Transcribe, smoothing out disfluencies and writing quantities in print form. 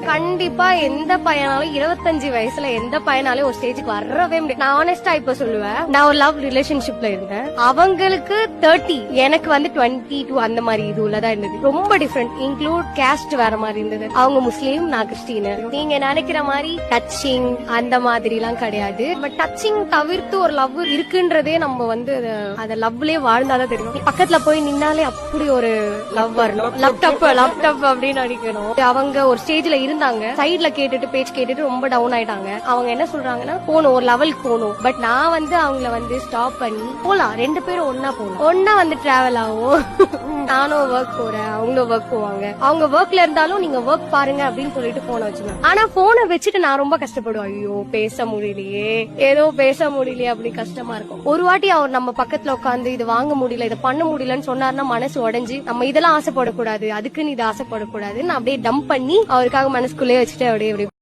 கண்டிப்பா எந்த பையனாலும் 25 வயசுல எந்த பையனாலும் ஒரு ஸ்டேஜுக்கு வரவே முடியாது. நான் ஆனஸ்டா இப்ப சொல்லுவேன், நான் ஒரு லவ் ரிலேஷன்ஷிப்ல இருந்தேன். அவங்களுக்கு 30, எனக்கு வந்து 22 அந்த மாதிரி இதுலதான் இருந்தது. ரொம்ப டிஃபரெண்ட். இன்க்ளூட் கேஸ்ட் வேற மாதிரி இருந்தது. அவங்க முஸ்லீம், நான் கிறிஸ்டின். நீங்க நினைக்கிற மாதிரி டச்சிங் அந்த மாதிரி எல்லாம் கிடையாது. பட் டச்சிங் தவிர்த்து ஒரு லவ் இருக்குன்றதே நம்ம வந்து அத லவ்லயே வாழ்ந்தாதான் தெரியும். பக்கத்துல போய் நின்னாலே அப்படி ஒரு லவ் வரணும். லேப்டாப் அப்படின்னு நினைக்கணும். அவங்க ஒரு ஸ்டேஜ்ல இருந்தாங்க, சைட்ல கேட்டுட்டு பேச்சு கேட்டுட்டு ரொம்ப டவுன் ஆயிட்டாங்க. அவங்க என்ன சொல்றாங்கன்னா போகணும், ஒரு லெவலுக்கு போகணும். பட் நான் வந்து அவங்கள வந்து ஸ்டாப் பண்ணி போலாம், 2 பேரும் ஒன்னா போலாம், ஒன்னா வந்து டிராவல் ஆகும். நானும் ஒர்க் போறேன், அவங்களும் ஒர்க் போவாங்க. அவங்க ஒர்க்ல இருந்தாலும் நீங்க ஒர்க் பாருங்க அப்படின்னு சொல்லிட்டு போன வச்சுக்கோங்க. ஆனா போனை வச்சுட்டு நான் ரொம்ப கஷ்டப்படுவேன். ஐயோ பேச முடியலையே, ஏதோ பேச முடியலையே அப்படி கஷ்டமா இருக்கும். ஒரு வாட்டி அவர் நம்ம பக்கத்துல உட்காந்து இது வாங்க முடியல, இதை பண்ண முடியலன்னு சொன்னாருன்னா மனசு உடைஞ்சு நம்ம இதெல்லாம் ஆசைப்படக்கூடாது, அதுக்குன்னு இது ஆசைப்படக்கூடாதுன்னு அப்படியே டம்ப் பண்ணி அவருக்காக மனசுக்குள்ளேயே வச்சுட்டு அப்படியே